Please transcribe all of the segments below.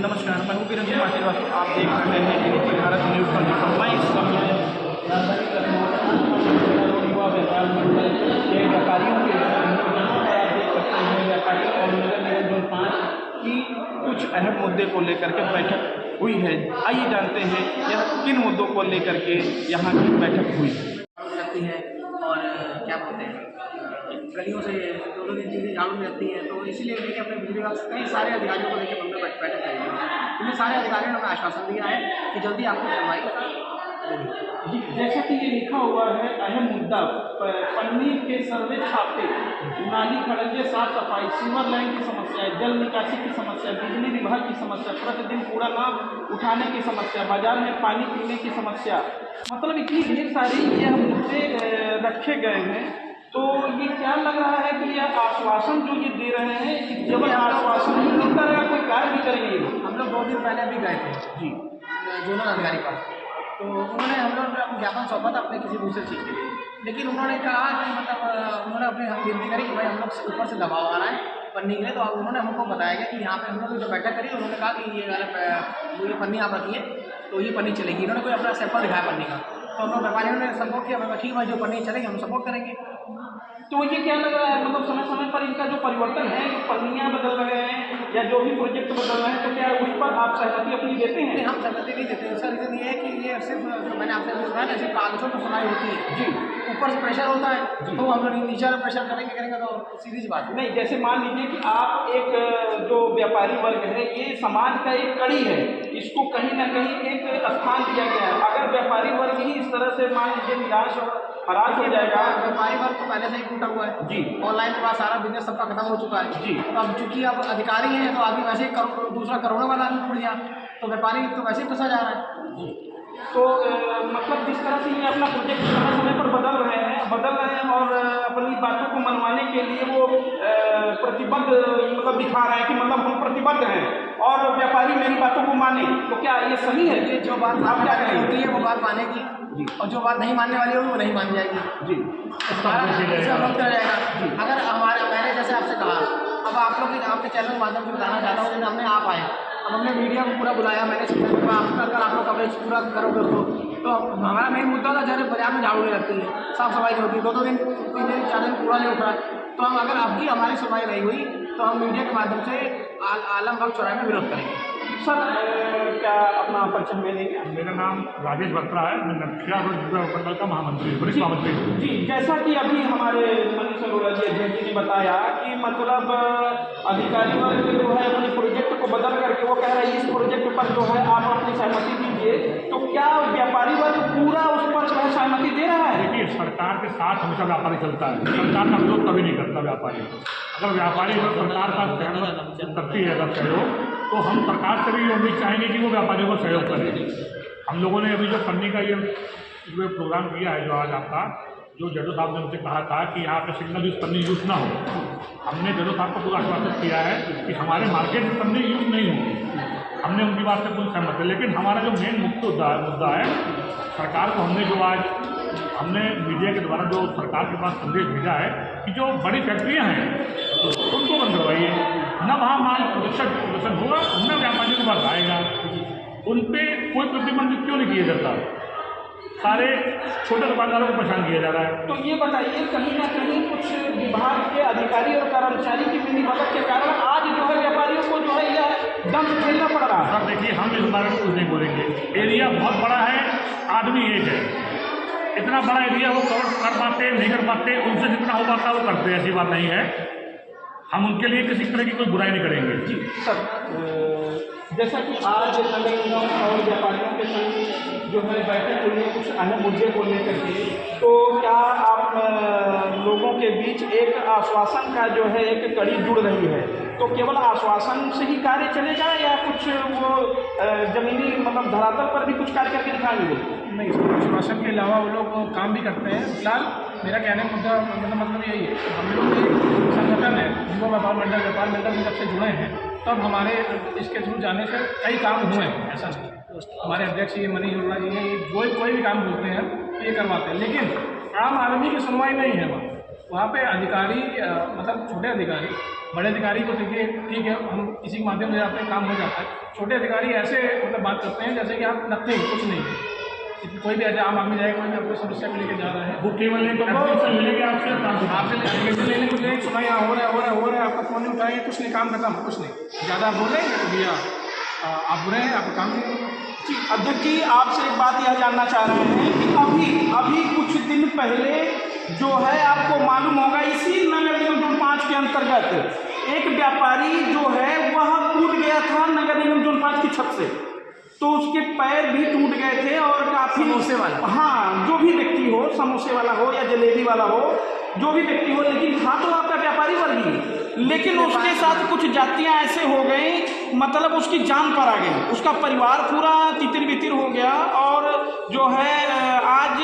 नमस्कार, मैं हूँ किरण कुमार श्रीवास्तव। आप देख रहे हैं एबीपी भारत न्यूज़ 24। मैं इस समय युवा व्यापार मंडल के व्यापारियों के आप देख सकते हैं व्यापारियों और नगर निगम जोन 5 की कुछ अहम मुद्दे को लेकर के बैठक हुई है। आइए जानते हैं यह किन मुद्दों को लेकर के यहाँ की बैठक हुई रहती है और क्या बोलते हैं गलियों से दो दिन चीज़ें झाड़ू में रहती हैं, तो इसीलिए लेके अपने बिजली विभाग से कई सारे अधिकारियों को लेकर हमने बैठक करी है। इनमें सारे अधिकारियों ने हमें आश्वासन दिया है कि जल्दी आपको सुनवाई होगी। जी, जैसा कि ये लिखा हुआ है अहम मुद्दा पन्नी के सर्वे छापे, नाली खड़ंजे साफ सफाई, सीवर लाइन की समस्या, जल निकासी की समस्या, बिजली विभाग की समस्या, प्रतिदिन कूड़ा न उठाने की समस्या, बाजार में पानी पीने की समस्या, मतलब इतनी ढेर सारी यह मुद्दे रखे गए हैं। तो ये क्या लग रहा है कि यह आश्वासन जो ये दे रहे हैं केवल आश्वासन नहीं मिलता रहेगा, कोई कार्य भी करेंगे। हम लोग 2 दिन पहले भी गए थे जी जोनल अधिकारी पर, तो उन्होंने हम लोग ज्ञापन सौंपा था अपने किसी दूसरे चीज़ के लिए, लेकिन उन्होंने कहा कि मतलब उन्होंने अपने हम विनती करी कि भाई हम लोग ऊपर से दबाव आ रहा है पन्नी के लिए। तो उन्होंने हमको बताया गया कि यहाँ पे हम लोग जो बैठक करी उन्होंने कहा कि ये पन्नी आप रखिए तो ये पन्नी चलेगी। इन्होंने कोई अपना सैंपल दिखाया पन्नी का, तो हम लोग व्यापारियों ने सपोर्ट किया, ठीक है जो पन्नी चलेगी हम सपोर्ट करेंगे। तो ये क्या लग रहा है, मतलब समय समय पर इनका जो परिवर्तन है, जो पन्नियाँ बदल रहे हैं या जो भी प्रोजेक्ट बदल रहे हैं, तो क्या उस पर आप सहमति अपनी देते हैं? नहीं, हम सहमति नहीं देते। इसका रीज़न ये है कि ये सिर्फ जो मैंने आपसे बताया ना, सिर्फ कागजों पर सुनाई होती है जी, ऊपर से प्रेशर होता है, तो हम लोग नीचे वाला प्रेशर करेंगे तो सीधी सी बात नहीं। जैसे मान लीजिए कि आप एक जो व्यापारी वर्ग है, ये समाज का एक कड़ी है, इसको कहीं ना कहीं एक स्थान दिया गया है। अगर व्यापारी वर्ग ही इस तरह से मान लीजिए निराश और हराश हो जाएगा, व्यापारी वर्ग तो पहले से ही टूटा हुआ है जी, ऑनलाइन के बाद सारा बिजनेस सबका खत्म हो चुका है जी। तो अब चूंकि अब अधिकारी हैं तो आदमी वैसे ही दूसरा करोड़ों वाला आदमी टूट गया, तो व्यापारी तो वैसे ही फंसा जा रहा है जी। तो मतलब जिस तरह से ये अपना प्रोजेक्ट समय समय पर बदल रहे हैं और अपनी बातों को मनवाने के लिए वो प्रतिबद्ध मतलब दिखा रहे हैं कि मतलब हम प्रतिबद्ध हैं और व्यापारी मेरी बातों को माने, तो क्या ये सही है? ये जो बात आप क्या करें होती है वो बात मानेगी जी, और जो बात नहीं मानने वाली होगी वो नहीं मान जाएगी जी, जाएगा। अगर हमारे मैंने जैसे आपसे कहा, अब आप लोग आपके चैनल के माध्यम से बताना चाहता हूँ, हमने आप आए, अब हमने मीडिया को पूरा बुलाया, मैंने सोचा अगर आप लोग कवरेज पूरा करोगे तो हमारा मेन मुद्दा था जैसे बाजार में झाड़ू नहीं लगती है, साफ सफाई नहीं होती, 2 दिन 3 दिन 4 दिन कूड़ा नहीं उठ रहा है। तो हम अगर आपकी हमारी सुनवाई नहीं हुई तो हम मीडिया के माध्यम से आलमबाग चौराहे में विरोध करेंगे। सर क्या अपना परिचय में देंगे? मेरा नाम राजेश बत्रा है, मैं नक्शा उपमंडल का महामंत्री वरिष्ठ महामंत्री हूँ जी। जैसा कि अभी हमारे मनीष अरोड़ा जी अध्यक्ष जी ने बताया कि मतलब अधिकारी वर्ग जो है अपने प्रोजेक्ट को बदल करके वो कह रहे हैं इस प्रोजेक्ट पर जो है आप अपनी सहमति दीजिए, तो क्या व्यापारी वर्ग पूरा उस पर जो है सहमति दे रहा है? देखिए, सरकार के साथ हमेशा व्यापारी चलता है, सरकार का विरोध कभी नहीं करता व्यापारी। अगर व्यापारी सरकार का सहमत करती है अगर सहयोग, तो हम सरकार से भी उम्मीद चाहेंगे कि वो व्यापारियों को सहयोग करें। हम लोगों ने अभी जो पन्नी का ये प्रोग्राम किया है, जो आज आपका जो जडो साहब ने मुझसे कहा था कि यहाँ पे सिंगल यूज़ पन्नी यूज़ ना हो, हमने जडो साहब को पूरा आश्वासन किया है कि हमारे मार्केट में पन्नी यूज़ नहीं होगी। हमने उनकी बात से पूरी सहमत है, लेकिन हमारा जो मेन मुद्दा है, सरकार को हमने जो आज मीडिया के द्वारा जो सरकार के पास संदेश भेजा है कि जो बड़ी फैक्ट्रियाँ हैं उनको बंद करवाइए, न वहाँ माल प्रदर्शन होगा, न व्यापारियों के पास आएगा, उन पर कोई प्रतिबंध क्यों नहीं किया जाता, सारे छोटे दुकानदारों को परेशान किया जा रहा है। तो ये बताइए, कहीं ना कहीं कुछ विभाग के अधिकारी और कर्मचारी की मिलीभगत के कारण आज जो है व्यापारियों को जो है यह दम झेलना पड़ रहा है। सर देखिए, हम इस बारे में कुछ नहीं बोलेंगे, एरिया बहुत बड़ा है, आदमी एक है, इतना बड़ा एरिया वो कवर कर पाते नहीं कर पाते, उनसे जितना हो पाता वो करते, ऐसी बात नहीं है। हम उनके लिए किसी तरह की कोई बुराई नहीं करेंगे जी। सर जैसा कि आज नगर निगम और व्यापारियों के संग जो है बैठक हुई है कुछ अहम मुद्दे को लेकर के, तो क्या आप लोगों के बीच एक आश्वासन का जो है एक कड़ी जुड़ रही है, तो केवल आश्वासन से ही कार्य चलेगा या कुछ वो जमीनी मतलब धरातल पर भी कुछ कार्य करके दिखाएंगे? नहीं, आश्वासन के अलावा वो लोग काम भी करते हैं। फिलहाल मेरा कहने का मुद्दा मतलब यही है, हम लोग एक संगठन है युवा व्यापार मंडल में जब से जुड़े हैं तब हमारे इसके थ्रू जाने से कई काम हुए हैं। ऐसा नहीं, हमारे अध्यक्ष ये मनीष अरोड़ा जी हैं, ये कोई भी काम बोलते हैं तो ये करवाते हैं, लेकिन आम आदमी की सुनवाई नहीं है वहाँ पे अधिकारी मतलब छोटे अधिकारी बड़े अधिकारी तो देखिए ठीक है, हम किसी के माध्यम से जाते हैं, काम हो जाता है। छोटे अधिकारी ऐसे मतलब बात करते हैं जैसे कि आप नथिंग, कुछ नहीं है। कोई भी आम आदमी जाए, कोई भी अपनी समस्या को लेकर जा रहा है, वो केवल एप्लीकेशन मिलेगी आपसे, आपसे एप्लीकेशन लेने को जाए, सुना यहाँ हो रहा है, आपका फ़ोन नहीं उठाएंगे, कुछ नहीं, काम खत्म, कुछ नहीं। ज़्यादा बोलेंगे तो भैया आप बुरे हैं, आपका काम नहीं होगा। जी अध्यक्ष जी, आपसे एक बात यह जानना चाह रहे हैं कि अभी कुछ दिन पहले जो है आपको मालूम होगा, इसी नगर निगम जोन 5 के अंतर्गत एक व्यापारी जो है वह कूद गया था नगर निगम जोन 5 की छत से, तो उसके पैर भी टूट गए थे और काफ़ी समोसे वाला, हाँ, जो भी व्यक्ति हो, समोसे वाला हो या जलेबी वाला हो, जो भी व्यक्ति हो, लेकिन था तो आपका व्यापारी वर्ग ही, लेकिन उसके साथ कुछ जातियां ऐसे हो गई, मतलब उसकी जान पर आ गई, उसका परिवार पूरा तितिर बितिर हो गया और जो है आज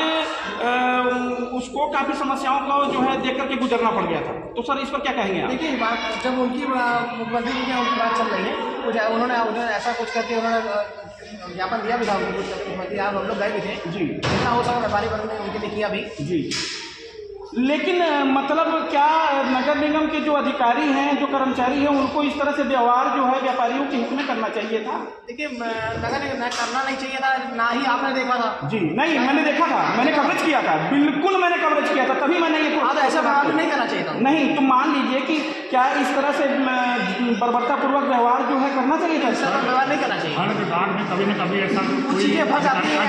उसको काफ़ी समस्याओं को जो है देख करके गुजरना पड़ गया था। तो सर इस पर क्या कहेंगे आप? देखिए, बात जब उनकी मुख्यमंत्री जी की उनकी बात चल रही है, तो उन्होंने उधर ऐसा कुछ करके उन्होंने ज्ञापन दिया भी था उनको, मुख्यमंत्री आप हम लोग गए भी थे जी, जितना हो सका व्यापारी वर्ग ने उनके लिए किया भी जी। लेकिन मतलब क्या नगर निगम के जो अधिकारी हैं, जो कर्मचारी हैं, उनको इस तरह से व्यवहार जो है व्यापारियों के हित में करना चाहिए था? देखिए, नगर निगम करना नहीं चाहिए था, ना ही आपने देखा था। जी नहीं, मैंने देखा था, मैंने कवरेज किया था, बिल्कुल मैंने कवरेज किया था, तभी मैंने ये तो ऐसा व्यवहार नहीं करना चाहिए था। नहीं तो मान लीजिए कि क्या इस तरह से बर्बरतापूर्वक व्यवहार जो है करना चाहिए था? ऐसा व्यवहार नहीं करना चाहिए। हर विभाग में कभी न कभी ऐसा कुछ चीज़ें फंस जाती है,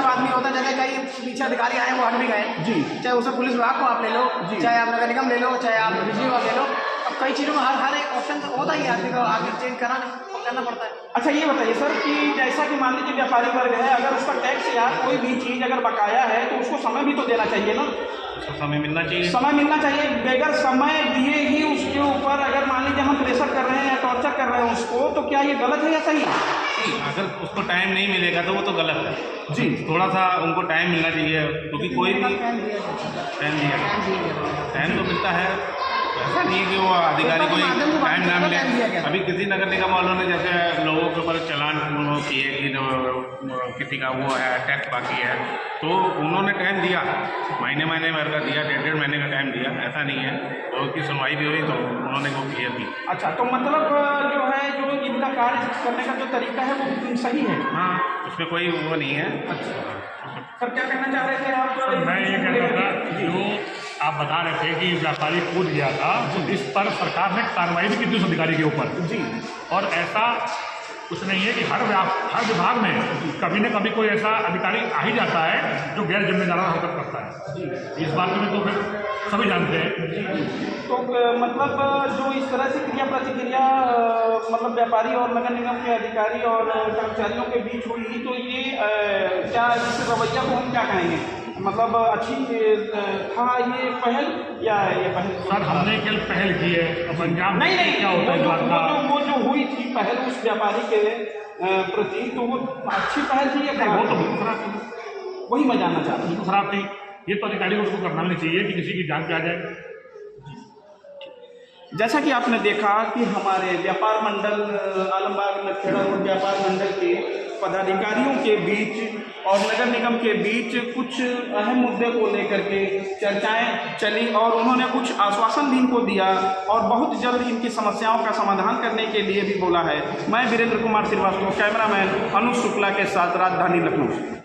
आदमी होता है, जैसे कई पीछे अधिकारी आए वो हट भी गए जी, चाहे उसे पुलिस विभाग को आप ले लो, चाहे आप नगर निगम ले लो, चाहे आप बिजली विभाग ले लो। अब कई चीज़ों में हर एक ऑप्शन होता ही है, आदमी को आगे चेंज करना पड़ता है। अच्छा ये बताइए सर कि जैसा कि मान लीजिए व्यापारी वर्ग है, अगर उसका टैक्स या कोई भी चीज़ अगर बकाया है तो उसको समय भी तो देना चाहिए ना? उसको समय मिलना चाहिए, समय मिलना चाहिए। बगैर समय दिए ही उसके ऊपर अगर मान लीजिए हम प्रेशर कर रहे हैं या टॉर्चर कर रहे हैं उसको, तो क्या ये गलत है या सही है? अगर उसको टाइम नहीं मिलेगा तो वो तो गलत है जी। थोड़ा सा उनको टाइम मिलना चाहिए, क्योंकि कोई भी टाइम तो मिलता है, ऐसा नहीं है कि वो अधिकारी को टाइम ना मिले। अभी किसी नगर निगम वालों ने जैसे लोगों के ऊपर चालान किए कि जो किसी का वो है टैक्स बाकी है, तो उन्होंने टाइम दिया, महीने भर का दिया, 1.5 महीने का टाइम दिया, ऐसा नहीं है। तो उसकी सुनवाई भी हुई तो उन्होंने वो क्लियर की। अच्छा, तो मतलब जो है जो इनका कार्य करने का जो तरीका है वो सही है? हाँ, उसमें कोई वो नहीं है। सर क्या कहना चाह रहे थे आप? मैं ये कह रहा था, जो आप बता रहे थे कि व्यापारी कूद गया था, तो इस पर सरकार ने कार्रवाई भी की थी उस अधिकारी के ऊपर जी, और ऐसा कुछ नहीं है कि हर विभाग में कभी न कभी कोई ऐसा अधिकारी आ ही जाता है जो गैर जिम्मेदाराना हरकत करता है। इस बात में तो फिर सभी जानते हैं। तो मतलब जो इस तरह से क्रिया प्रतिक्रिया मतलब व्यापारी और नगर निगम के अधिकारी और कर्मचारियों के बीच हुई, तो ये क्या इस रवैया को हम क्या कहेंगे, मतलब अच्छी था ये पहल या ये पहल? सर हमने कल पहल की है, अब अंजाम नहीं क्या होता है बात का? वो जो हुई थी पहल उस व्यापारी के प्रति, तो वो अच्छी पहल थी या वो तो बिल्कुल खराब थी, वही मैं जानना चाहता हूँ। बिल्कुल खराब थी। ये तो अधिकारी को उसको करना नहीं चाहिए कि किसी की जान पे आ जाए। जैसा कि आपने देखा कि हमारे व्यापार मंडल आलमबाग नखेड़ा रोड व्यापार मंडल के पदाधिकारियों के बीच और नगर निगम के बीच कुछ अहम मुद्दे को लेकर के चर्चाएं चली और उन्होंने कुछ आश्वासन भी इनको दिया और बहुत जल्द इनकी समस्याओं का समाधान करने के लिए भी बोला है। मैं वीरेंद्र कुमार श्रीवास्तव, कैमरामैन अनुज शुक्ला के साथ, राजधानी लखनऊ।